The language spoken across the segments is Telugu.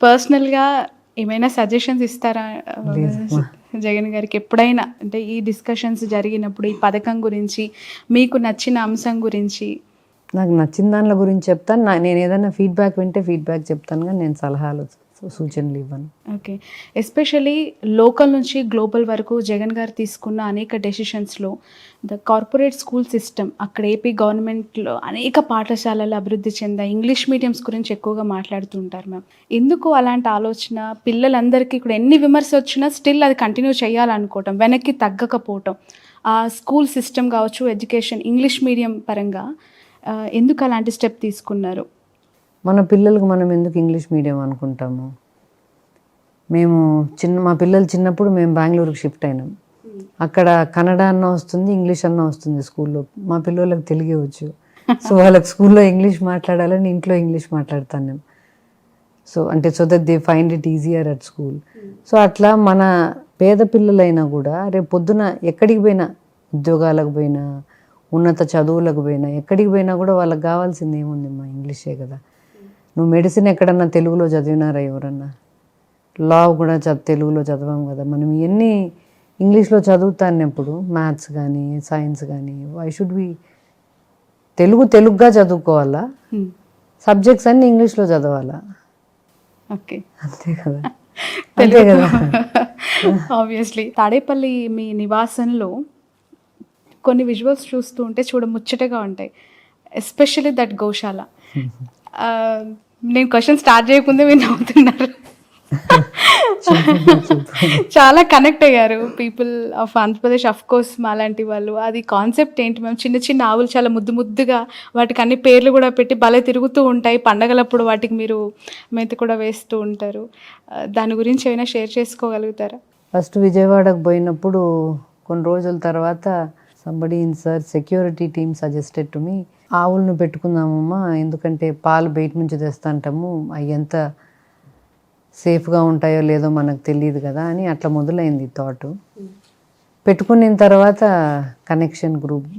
పర్సనల్గా ఏమైనా సజెషన్స్ ఇస్తారా జగన్ గారికి ఎప్పుడైనా? అంటే ఈ డిస్కషన్స్ జరిగినప్పుడు ఈ పథకం గురించి మీకు నచ్చిన అంశం గురించి. నాకు నచ్చిన దానిల గురించి చెప్తాను. నేను ఏదైనా ఫీడ్బ్యాక్ వింటే ఫీడ్బ్యాక్ చెప్తాను, కానీ నేను సలహాలు సూచనలు ఇవ్వను. ఓకే. ఎస్పెషలీ లోకల్ నుంచి గ్లోబల్ వరకు జగన్ గారు తీసుకున్న అనేక డెసిషన్స్లో ద కార్పొరేట్ స్కూల్ సిస్టమ్, అక్కడ ఏపీ గవర్నమెంట్లో అనేక పాఠశాలలు అభివృద్ధి చెందాయి. ఇంగ్లీష్ మీడియంస్ గురించి ఎక్కువగా మాట్లాడుతూ ఉంటారు మ్యామ్. ఎందుకు అలాంటి ఆలోచన? పిల్లలందరికీ ఇప్పుడు ఎన్ని విమర్శ వచ్చినా స్టిల్ అది కంటిన్యూ చేయాలనుకోవటం, వెనక్కి తగ్గకపోవటం, ఆ స్కూల్ సిస్టమ్ కావచ్చు, ఎడ్యుకేషన్ ఇంగ్లీష్ మీడియం పరంగా ఎందుకు అలాంటి స్టెప్ తీసుకున్నారు? మన పిల్లలకు మనం ఎందుకు ఇంగ్లీష్ మీడియం అనుకుంటాము? మా పిల్లలు చిన్నప్పుడు మేము బెంగళూరుకి షిఫ్ట్ అయినాం. అక్కడ కన్నడ అన్న వస్తుంది, ఇంగ్లీష్ అన్న వస్తుంది స్కూల్లో. మా పిల్లలకు తెలుగే వచ్చు. సో వాళ్ళకి స్కూల్లో ఇంగ్లీష్ మాట్లాడాలని ఇంట్లో ఇంగ్లీష్ మాట్లాడతాను నేను. So that they find it easier at school. So అట్లా మన పేద పిల్లలైనా కూడా రేపు పొద్దున ఎక్కడికి పోయినా, ఉద్యోగాలకు పోయినా, ఉన్నత చదువులకు పోయినా, ఎక్కడికి పోయినా కూడా వాళ్ళకి కావాల్సింది ఏముంది? మా ఇంగ్లీషే కదా. నువ్వు మెడిసిన్ ఎక్కడన్నా తెలుగులో చదివినారా ఎవరన్నా? లా కూడా తెలుగులో చదవం కదా. మనం ఇవన్నీ ఇంగ్లీష్లో చదువుతాన్నప్పుడు మ్యాథ్స్ కానీ సైన్స్ కానీ వై షుడ్ బి తెలుగుగా చదువుకోవాలా? సబ్జెక్ట్స్ అన్నీ ఇంగ్లీష్లో చదవాలా? ఓకే, అంతే కదా. అంతే కదా. ఆబ్వియస్లీ తాడేపల్లి మీ నివాసంలో కొన్ని విజువల్స్ చూస్తూ ఉంటే చూడముచ్చటగా ఉంటాయి. ఎస్పెషల్లీ దట్ గోశాల. నేను క్వశ్చన్ స్టార్ట్ చేయకుండా మీరు నవ్వుతున్నారు. చాలా కనెక్ట్ అయ్యారు people of Andhra Pradesh, of course మాలాంటి వాళ్ళు. అది కాన్సెప్ట్ ఏంటి మేము? చిన్న చిన్న ఆవులు చాలా ముద్దుగా, వాటికి అన్ని పేర్లు కూడా పెట్టి భలే తిరుగుతూ ఉంటాయి. పండగలప్పుడు వాటికి మీరు మేత కూడా వేస్తూ ఉంటారు. దాని గురించి ఏమైనా షేర్ చేసుకోగలుగుతారా? ఫస్ట్ విజయవాడకు పోయినప్పుడు కొన్ని రోజుల తర్వాత somebody in sir security team suggested to me, ఆవులను పెట్టుకుందామమ్మా, ఎందుకంటే పాలు బయట నుంచి తెస్తాంటాము, అవి ఎంత సేఫ్గా ఉంటాయో లేదో మనకు తెలియదు కదా అని అట్లా మొదలైంది థాట్. పెట్టుకున్న తర్వాత కనెక్షన్ గ్రూప్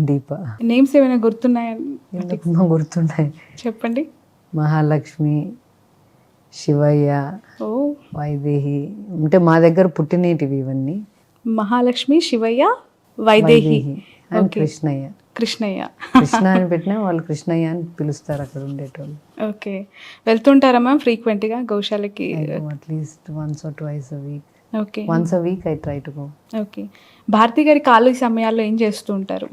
దీప. నేమ్స్ ఏమైనా గుర్తున్నాయా? ఎందుకు గుర్తున్నాయి, చెప్పండి. మహాలక్ష్మి, శివయ్య, వైదేహి, అంటే మా దగ్గర పుట్టినేటివి ఇవన్నీ. మహాలక్ష్మి, శివయ్య, వైదేహి అండ్ కృష్ణయ్య. కృష్ణ అని పెట్టినా వాళ్ళు కృష్ణయ్య అని పిలుస్తారు అక్కడ ఉండేటోళ్ళు. ఓకే. వెళ్తుంటారా మ్యామ్ ఫ్రీక్వెంట్గా గోశాలకి? At least once or twice a week. Okay. once a week I try to go. Okay. Bharathi గారి ఖాళీ సమయాల్లో ఏం చేస్తూ ఉంటారు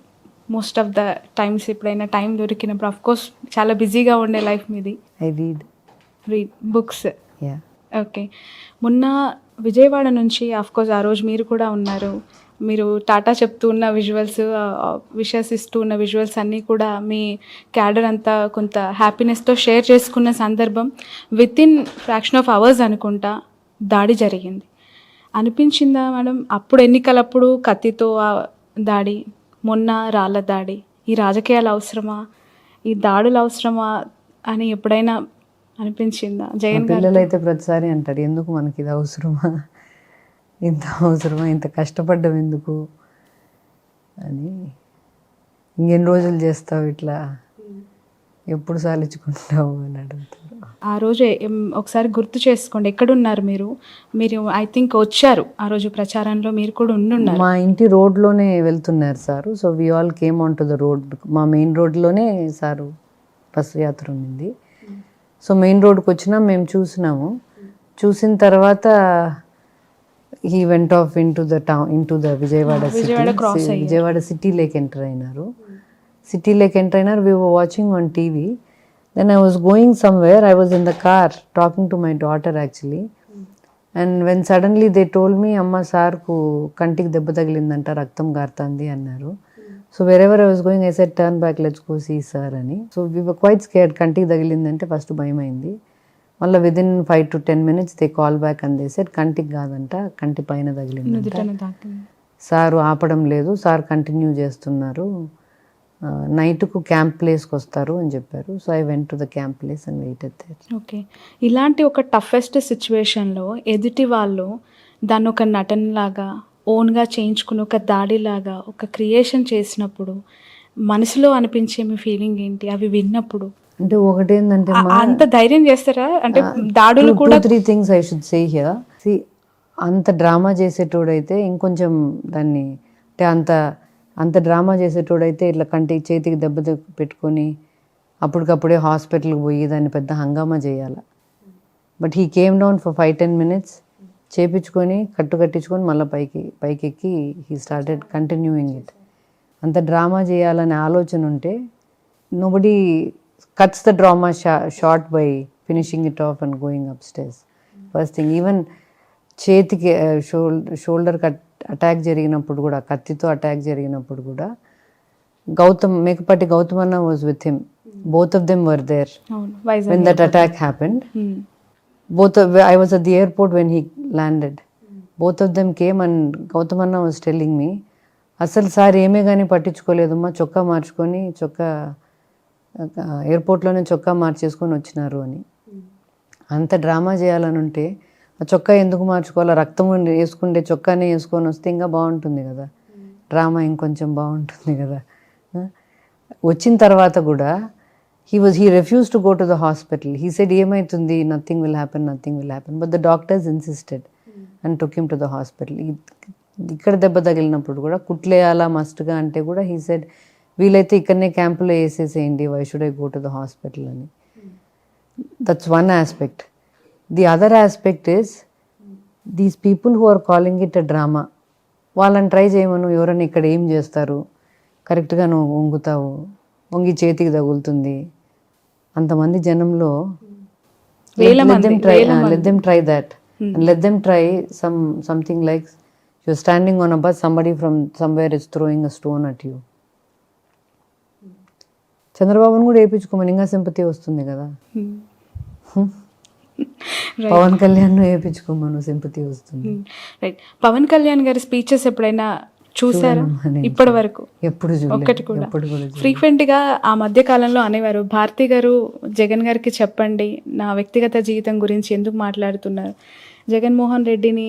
మోస్ట్ ఆఫ్ ద టైమ్స్? ఎప్పుడైనా టైం దొరికినప్పుడు, ఆఫ్ కోర్స్ చాలా బిజీగా ఉండే లైఫ్ మీది. I read books. yeah. Okay. మొన్న విజయవాడ నుంచి, ఆఫ్ కోర్స్ ఆ రోజు మీరు కూడా ఉన్నారు, మీరు టాటా చెప్తూ ఉన్న విజువల్స్, విషెస్ ఇస్తూ ఉన్న విజువల్స్ అన్నీ కూడా మీ క్యాడర్ అంతా కొంత హ్యాపీనెస్తో షేర్ చేసుకున్న సందర్భం. With in fraction of hours అనుకుంటా దాడి జరిగింది. అనిపించిందా మేడం అప్పుడు, ఎన్నికలప్పుడు కత్తితో దాడి, మొన్న రాళ్ళ దాడి, ఈ రాజకీయాలు అవసరమా, ఈ దాడులు అవసరమా అని ఎప్పుడైనా అనిపించిందా? జగన్ గారు పిల్లలు అయితే ప్రతిసారి అంటారు, ఎందుకు మనకి ఇది అవసరమా, ఇంత అవసరమా, ఇంత కష్టపడ్డం ఎందుకు అని, ఇంకెన్ని రోజులు చేస్తావు ఇట్లా, ఎప్పుడు సాలించుకుంటావు అని అడుగుతారు. ఆ రోజు ఒకసారి గుర్తు చేసుకోండి, ఎక్కడున్నారు మీరు? ఐ థింక్ వచ్చారు ఆ రోజు ప్రచారంలో, మీరు కూడా ఉండున్నారు. మా ఇంటి రోడ్లోనే వెళ్తున్నారు sir. So we all came on to the road. మా మెయిన్ రోడ్లోనే సారు బస్సు యాత్ర ఉంది. సో మెయిన్ రోడ్కి వచ్చినా మేము చూసినాము. చూసిన తర్వాత he went off into the town, into the Vijayawada city. Vijayawada city lake enter అయినారు. City lake enter అయినారు. We were watching on TV. Then I was going somewhere. I was in the car talking to my daughter actually. And when suddenly they told me, అమ్మ సార్కు కంటికి దెబ్బ తగిలిందంట, రక్తం గారుతుంది అన్నారు. So wherever I was going, I said, turn back, let's go see sir అని. So we were quite scared. కంటికి తగిలిందంటే ఫస్ట్ భయం అయింది. మళ్ళీ within 5 to 10 minutes they call back and they said కంటికి కాదంట, కంటి పైన తగిలిందంట. సారు ఆపడం లేదు, సార్ కంటిన్యూ చేస్తున్నారు, నైట్కు క్యాంప్ ప్లేస్కి వస్తారు అని చెప్పారు. So I went to the camp place and waited there. Okay. ఇలాంటి ఒక టఫెస్ట్ సిచ్యువేషన్లో ఎదుటి వాళ్ళు దాన్ని ఒక నటనలాగా ఓన్గా చేయించుకుని, ఒక దాడిలాగా ఒక క్రియేషన్ చేసినప్పుడు మనసులో అనిపించే మీ ఫీలింగ్ ఏంటి అవి విన్నప్పుడు? అంటే ఒకటేందంటే అంత ధైర్యం చేస్తారా? అంటే దాడులు కూడా 2-3 things I should say here. See అంత డ్రామా చేసేటోడైతే ఇంకొంచెం దాన్ని అంటే అంత డ్రామా చేసేటోడైతే ఇట్లా చేతికి దెబ్బ పెట్టుకొని అప్పటికప్పుడే హాస్పిటల్కి పోయి దాన్ని పెద్ద హంగామా చేయాలి. But he came down for 5-10 minutes చేపించుకొని కట్టించుకొని మళ్ళీ పైకెక్కి హీ స్టార్టెడ్ కంటిన్యూయింగ్ ఇట్. అంత డ్రామా చేయాలనే ఆలోచన ఉంటే nobody cuts the drama short by finishing it off and going upstairs. First thing, even చేతికి షోల్డర్ అటాక్ జరిగినప్పుడు కూడా, కత్తితో అటాక్ జరిగినప్పుడు కూడా మేకపాటి గౌతమ్ అన్న was with him. Both of them were there when that attack happened. I was at the airport when he landed. Both of them came and Gautam Anna was telling me, అసలు సార్ ఏమే కానీ పట్టించుకోలేదమ్మా, చొక్కా మార్చుకొని ఎయిర్పోర్ట్లోనే చొక్కా మార్చేసుకొని వచ్చినారు అని. అంత డ్రామా చేయాలని ఉంటే ఆ చొక్కా ఎందుకు మార్చుకోవాలా? రక్తం వేసుకుంటే చొక్కానే వేసుకొని వస్తే ఇంకా బాగుంటుంది కదా, డ్రామా ఇంకొంచెం బాగుంటుంది కదా. వచ్చిన తర్వాత కూడా he refused to go to the hospital. He said ఏమైతుంది, nothing will happen. But the doctors insisted and took him to the hospital. ఇక్కడ దెబ్బ తగిలినప్పుడు కూడా కుట్లేయాలా మస్ట్గా అంటే కూడా he said వీలైతే ఇక్కడనే క్యాంపులో వేసేసేయండి, why should I go to the hospital అని. That's one aspect. The other aspect is these people who are calling it a drama, వాళ్ళని ట్రై చేయమను, ఎవరైనా ఇక్కడ ఏం చేస్తారు, కరెక్ట్గా నువ్వు వంగుతావు, వంగి చేతికి తగులుతుంది, అంతమంది జనంలో let them try that. And let them try something like you're standing on a bus, somebody from somewhere is throwing a stone at you. చంద్రబాబును కూడా వేయించుకోమని ఇంకా సింపతి వస్తుంది కదా. పవన్ కళ్యాణ్ వేయించుకోమను, సింపతి వస్తుంది. రైట్. పవన్ కళ్యాణ్ గారి స్పీచెస్ ఎప్పుడైనా చూసారా? ఇప్పటి వరకు ఎప్పుడు ఒక్కటి కూడా. ఫ్రీక్వెంట్ గా ఆ మధ్య కాలంలో అనేవారు, భారతి గారు జగన్ గారికి చెప్పండి నా వ్యక్తిగత జీవితం గురించి ఎందుకు మాట్లాడుతున్నారు, జగన్మోహన్ రెడ్డిని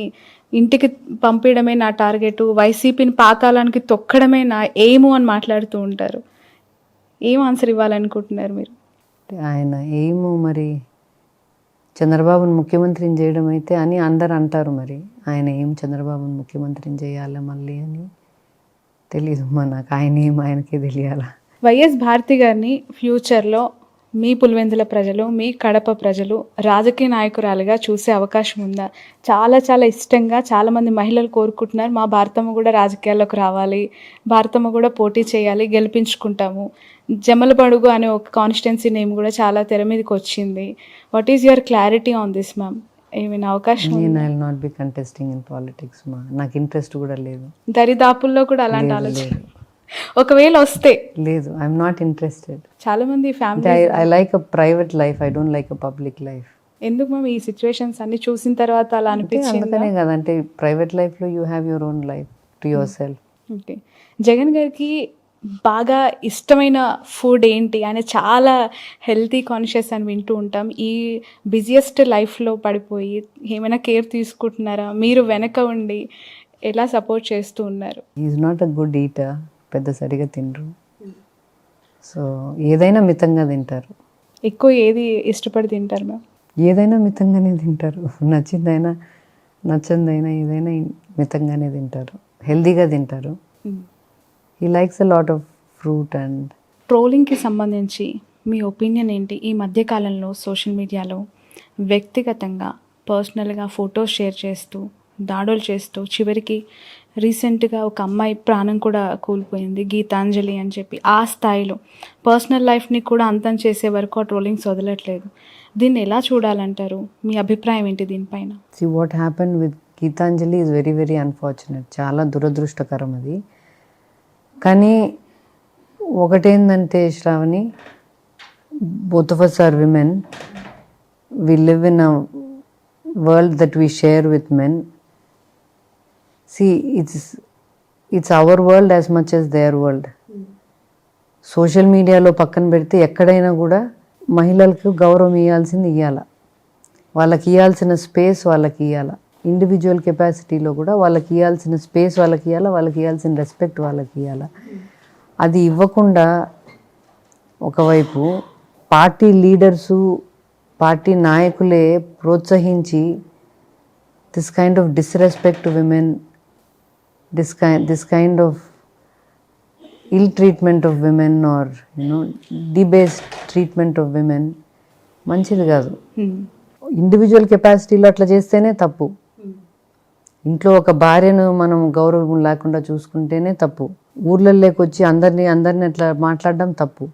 ఇంటికి పంపించడమే నా టార్గెట్, వైసీపీని పాతాళానికి తొక్కడమే నా ఎయిము అని మాట్లాడుతూ ఉంటారు. ఏం ఆన్సర్ ఇవ్వాలనుకుంటున్నారు మీరు? ఆయన ఎయిము మరి చంద్రబాబును ముఖ్యమంత్రిని చేయడం అయితే అని అందరు అంటారు. మరి ఆయన ఏం చంద్రబాబును ముఖ్యమంత్రిని చేయాలి మళ్ళీ అని తెలీదు నాకు. ఆయనకే తెలియాలా. వైఎస్ భారతి గారిని ఫ్యూచర్లో మీ పులివెందుల ప్రజలు, మీ కడప ప్రజలు రాజకీయ నాయకురాలుగా చూసే అవకాశం ఉందా? చాలా చాలా ఇష్టంగా చాలామంది మహిళలు కోరుకుంటున్నారు, మా భారతమ్మ కూడా రాజకీయాల్లోకి రావాలి, భారతమ్మ కూడా పోటీ చేయాలి, గెలిపించుకుంటాము. జమలబడుగు అనే ఒక కాన్స్టిట్యున్సీ నేమ్ కూడా చాలా తెర మీదకి వచ్చింది. What is your clarity on this ma'am? ఏమైనా అవకాశం? నేను I will not be contesting in politics మా, నాకు ఇంట్రెస్ట్ కూడా లేదు. దరిదాపుల్లో కూడా అలాంటి ఆలోచన ఒకవేళ వస్తే లేదు, ఐఎమ్ నాట్ ఇంట్రెస్టెడ్. చాలా మంది family I like a private life, I don't like a public life. ఎందుకు మ్యామ్ ఈ సిచ్యువేషన్స్ అన్ని చూసిన తర్వాత అలా అనిపించింది? అందుకనే కదా, అంటే ప్రైవేట్ లైఫ్లో you have your own life to your self. Okay. Jagan గారికి బాగా ఇష్టమైన ఫుడ్ ఏంటి? ఆయన చాలా హెల్తీ కాన్షియస్ అని వింటూ ఉంటాం. ఈ బిజియెస్ట్ లైఫ్లో పడిపోయి ఏమైనా కేర్ తీసుకుంటున్నారా? మీరు వెనక ఉండి ఎలా సపోర్ట్ చేస్తూ ఉన్నారు? Is not a good eater, పెద్ద సరిగా తినరు. సో ఏదైనా మితంగా తింటారు. ఎక్కువ ఏది ఇష్టపడి తింటారు మ్యామ్? ఏదైనా మితంగానే తింటారు, నచ్చిందైనా నచ్చందైనా ఏదైనా మితంగానే తింటారు, హెల్దీగా తింటారు. He likes a lot of fruit. And ట్రోలింగ్కి సంబంధించి మీ ఒపీనియన్ ఏంటి? ఈ మధ్యకాలంలో సోషల్ మీడియాలో వ్యక్తిగతంగా పర్సనల్గా ఫొటోస్ షేర్ చేస్తూ దాడులు చేస్తూ చివరికి రీసెంట్గా ఒక అమ్మాయి ప్రాణం కూడా కూలిపోయింది, గీతాంజలి అని చెప్పి. ఆ స్థాయిలో పర్సనల్ లైఫ్ని కూడా అంతం చేసే వరకు ఆ ట్రోలింగ్స్ వదలట్లేదు. దీన్ని ఎలా చూడాలంటారు? మీ అభిప్రాయం ఏంటి దీనిపైన? What happen with Geethanjali is very very unfortunate, చాలా దురదృష్టకరం అది. కానీ ఒకటేందంటే Shravani, both of us are women, we live in a world that we share with men. See, it's our world as much as their world. Social మీడియాలో పక్కన పెడితే ఎక్కడైనా కూడా మహిళలకు గౌరవం ఇవ్వాల్సింది ఇవ్వాల, వాళ్ళకి ఇవ్వాల్సిన స్పేస్ వాళ్ళకి ఇవ్వాల. ఇండివిజువల్ కెపాసిటీలో కూడా వాళ్ళకి ఇవ్వాల్సిన స్పేస్ వాళ్ళకి ఇవ్వాలా, వాళ్ళకి ఇవ్వాల్సిన రెస్పెక్ట్ వాళ్ళకి ఇవ్వాలా. అది ఇవ్వకుండా ఒకవైపు పార్టీ లీడర్సు, పార్టీ నాయకులే ప్రోత్సహించి this kind of disrespect to women, this kind of ill treatment of women or debased treatment of women మంచిది కాదు. ఇండివిజువల్ కెపాసిటీలో అట్లా చేస్తేనే తప్పు. ఇంట్లో ఒక భార్యను మనం గౌరవం లేకుండా చూసుకుంటేనే తప్పు. ఊర్లలోకి వచ్చి అందరినీ అట్లా మాట్లాడడం తప్పు.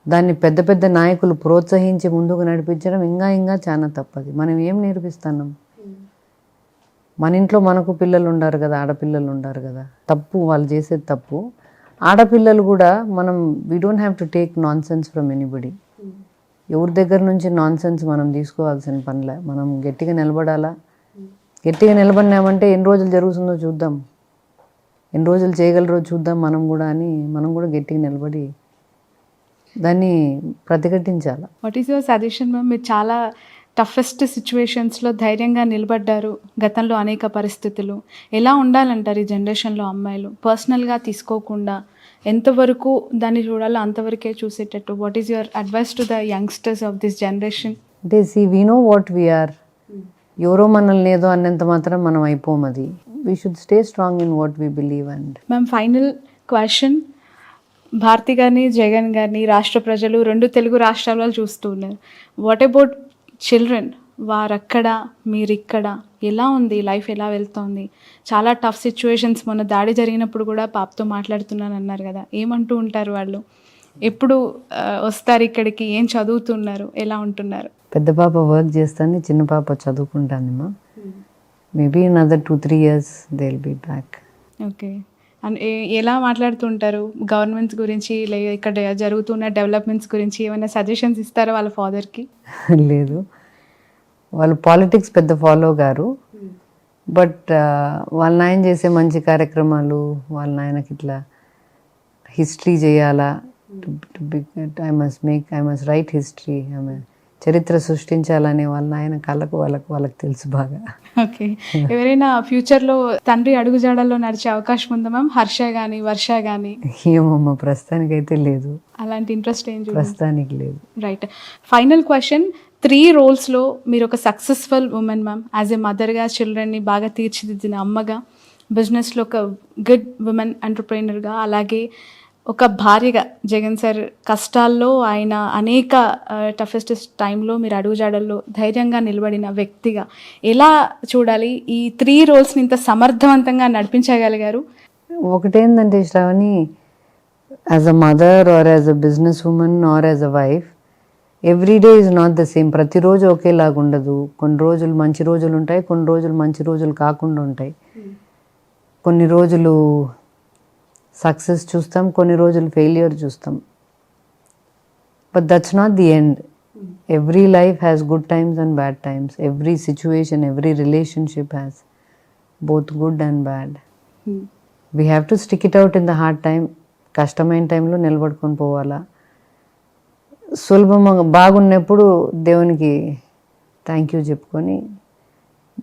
దాన్ని పెద్ద పెద్ద నాయకులు ప్రోత్సహించి ముందుకు నడిపించడం ఇంకా చాలా తప్పది. మనం ఏం నేర్పిస్తున్నాం? మన ఇంట్లో మనకు పిల్లలు ఉండారు కదా, ఆడపిల్లలు ఉండారు కదా. తప్పు, వాళ్ళు చేసేది తప్పు. ఆడపిల్లలు కూడా మనం we don't have to take non sense from anybody. ఎవరి దగ్గర నుంచి నాన్ సెన్స్ మనం తీసుకోవాల్సిన పనిలే. మనం గట్టిగా నిలబడాలా. గట్టిగా నిలబడినామంటే ఎన్ని రోజులు జరుగుతుందో చూద్దాం, ఎన్ని రోజులు చేయగలరో చూద్దాం మనం కూడా గట్టిగా నిలబడి దాన్ని ప్రతిఘటించాలి. What is your suggestion ma'am? మీరు చాలా టఫెస్ట్ సిచ్యువేషన్స్లో ధైర్యంగా నిలబడ్డారు. గతంలో అనేక పరిస్థితులు ఎలా ఉండాలంటారు ఈ జనరేషన్లో అమ్మాయిలు? పర్సనల్గా తీసుకోకుండా ఎంతవరకు దాన్ని చూడాలో అంతవరకే చూసేటట్టు. What is your advice to the youngsters of this generation? అంటే వీ నో వాట్ వీఆర్. ఎవరో మనల్ని ఏదో అన్నంత మాత్రం మనం అయిపోం. అది we should stay strong in what we believe. And ma'am, final question. Bharathi గారిని, జగన్ గారిని రాష్ట్ర ప్రజలు 2 తెలుగు రాష్ట్రాల్లో చూస్తూ ఉన్నారు. What about children? వారక్కడ, మీరిక్కడ, ఎలా ఉంది లైఫ్, ఎలా వెళ్తోంది? చాలా టఫ్ సిచ్యువేషన్స్. మొన్న దాడి జరిగినప్పుడు కూడా పాపతో మాట్లాడుతున్నాను అన్నారు కదా, ఏమంటూ ఉంటారు వాళ్ళు? ఎప్పుడు వస్తారు ఇక్కడికి? ఏం చదువుతున్నారు? ఎలా ఉంటున్నారు? పెద్ద పాప వర్క్ చేస్తాను, చిన్న పాప చదువుకుంటానమ్మా. Maybe in other 2-3 years they will be back. Okay. And ఎలా మాట్లాడుతుంటారు గవర్నమెంట్స్ గురించి, లేదా ఇక్కడ జరుగుతున్న డెవలప్మెంట్స్ గురించి? ఏమైనా సజెషన్స్ ఇస్తారా వాళ్ళ ఫాదర్కి? లేదు, వాళ్ళు పాలిటిక్స్ పెద్ద ఫాలో గారు. బట్ వాళ్ళ నాయన చేసే మంచి కార్యక్రమాలు, వాళ్ళ నాయనకి ఇట్లా హిస్టరీ చేయాలా, ఐ మస్ట్ రైట్ హిస్టరీ, చరిత్ర సృష్టించాలనే వాళ్ళ నాయన కళ్ళకు వాళ్ళకి తెలుసు బాగా. ఓకే. ఎవరైనా ఫ్యూచర్లో తండ్రి అడుగుజాడల్లో నడిచే అవకాశం ఉందా మ్యామ్? హర్ష కానీ, వర్ష కానీ? ఏమమ్మా, ప్రస్తుతానికైతే లేదు. అలాంటి ఇంట్రెస్ట్ ఏం ప్రస్తుతానికి లేదు. రైట్. Final question. 3 roles-లో మీరు ఒక successful woman ma'am. As a మదర్గా, చిల్డ్రన్ని బాగా తీర్చిదిద్దిన అమ్మగా, బిజినెస్లో ఒక గుడ్ ఉమెన్ ఎంటర్ప్రైనర్గా, అలాగే ఒక భార్యగా, జగన్ సార్ కష్టాల్లో ఆయన అనేక టఫెస్ట్ టైంలో మీరు అడుగుజాడల్లో ధైర్యంగా నిలబడిన వ్యక్తిగా ఎలా చూడాలి? ఈ 3 roles-ని ఇంత సమర్థవంతంగా నడిపించగలిగారు. ఒకటేంటంటే Shravani, as a mother or as a businesswoman or as a wife, every day is not the same. ప్రతిరోజు ఒకేలాగా ఉండదు. కొన్ని రోజులు మంచి రోజులు ఉంటాయి, కొన్ని రోజులు మంచి రోజులు కాకుండా ఉంటాయి. కొన్ని రోజులు సక్సెస్ చూస్తాం, కొన్ని రోజులు ఫెయిల్యూర్ చూస్తాం. But that's not the end. Every life has good times and bad times. Every situation, every relationship has both good and bad. We have to stick it out in the hard time. కష్టమైన టైంలో నిలబడుకొని పోవాలా. సులభంగా బాగున్నప్పుడు దేవునికి థ్యాంక్ యూ చెప్పుకొని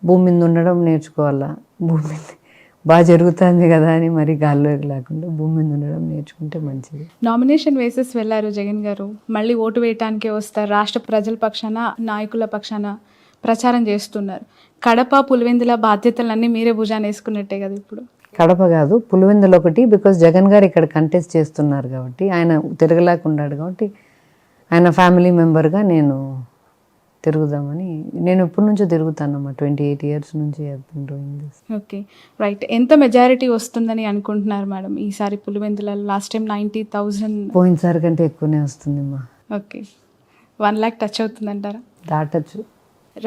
భూమి మీద ఉండడం నేర్చుకోవాలా. భూమి మీద బాగా జరుగుతుంది కదా అని మరి గాల్లోకి లేకుండా భూమి మీద ఉండడం నేర్చుకుంటే మంచిది. నామినేషన్ వేసేసి వెళ్ళారు జగన్ గారు. మళ్ళీ ఓటు వేయటానికే వస్తారు. రాష్ట్ర ప్రజల పక్షాన, నాయకుల పక్షాన ప్రచారం చేస్తున్నారు. కడప, పులివెందుల బాధ్యతలన్నీ మీరే భుజాన్ని వేసుకున్నట్టే కదా ఇప్పుడు? కడప కాదు, పులివెందులు ఒకటి. బికాస్ జగన్ గారు ఇక్కడ కంటెస్ట్ చేస్తున్నారు కాబట్టి, ఆయన తిరగలేకున్నాడు కాబట్టి, ఆయన ఫ్యామిలీ మెంబర్గా నేను తిరుగుదామని. నేను ఎప్పటి నుంచో తిరుగుతానమ్మా, 28 years నుంచి డూయింగ్ దిస్. Okay, right. ఎంత మెజారిటీ వస్తుందని అనుకుంటున్నారు మేడం ఈసారి పులివెందులలో? Last time 90,000. పోయినసారి కంటే ఎక్కువనే వస్తుందమ్మా. ఓకే, 1 lakh టచ్ అవుతుందంటారా? దాటచ్చు.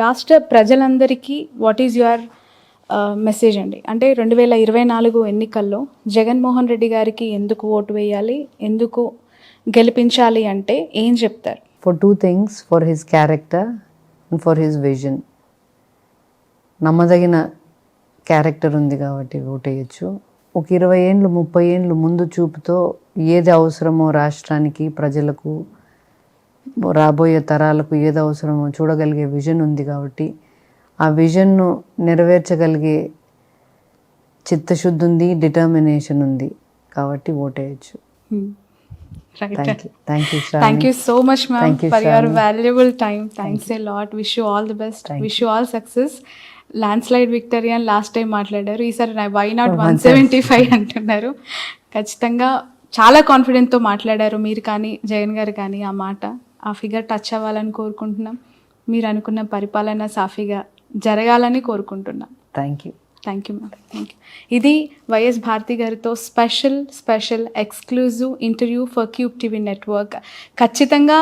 రాష్ట్ర ప్రజలందరికీ వాట్ ఈజ్ యువర్ మెసేజ్ అండి? అంటే 2024 ఎన్నికల్లో జగన్మోహన్ రెడ్డి గారికి ఎందుకు ఓటు వేయాలి, ఎందుకు గెలిపించాలి అంటే ఏం చెప్తారు? For 2 things, for his character and for his vision. నమ్మదగిన క్యారెక్టర్ ఉంది కాబట్టి ఓటేయచ్చు. ఒక 20 ఏళ్ళు 30 ఏళ్ళు ముందు చూపుతో ఏది అవసరమో రాష్ట్రానికి, ప్రజలకు, రాబోయే తరాలకు ఏది అవసరమో చూడగలిగే విజన్ ఉంది కాబట్టి, ఆ విజన్ను నెరవేర్చగలిగే చిత్తశుద్ధి ఉంది, డిటర్మినేషన్ ఉంది కాబట్టి ఓటేయచ్చు. Right. Thank you thank you so much ma'am Thank you, for your Shravani. Valuable time. Thanks a lot. Wish you all the best. Wish you all success. Landslide victory అని లాస్ట్ టైం మాట్లాడారు, ఈసారి వై నాట్ 175 అంటున్నారు. ఖచ్చితంగా చాలా కాన్ఫిడెంట్తో మాట్లాడారు మీరు కానీ జగన్ గారు కానీ. ఆ మాట ఆ ఫిగర్ టచ్ అవ్వాలని కోరుకుంటున్నాం. మీరు అనుకున్న పరిపాలన సాఫీగా జరగాలని కోరుకుంటున్నాం. Thank you. Thank you ma'am. Thank you. ఇది వైఎస్ భారతి గారితో special exclusive interview for cube TV network. ఖచ్చితంగా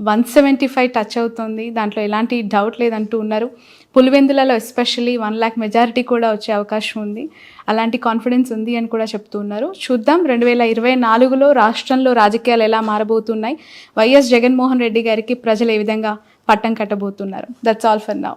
175 టచ్ అవుతుంది, దాంట్లో ఎలాంటి డౌట్ లేదంటూ ఉన్నారు. పులివెందులలో ఎస్పెషల్లీ 1 lakh మెజారిటీ కూడా వచ్చే అవకాశం ఉంది, అలాంటి కాన్ఫిడెన్స్ ఉంది అని కూడా చెప్తూ ఉన్నారు. చూద్దాం 2024లో రాష్ట్రంలో రాజకీయాలు ఎలా మారబోతున్నాయి, వైఎస్ జగన్మోహన్ రెడ్డి గారికి ప్రజలు ఏ విధంగా పట్టం కట్టబోతున్నారు. That's all for now.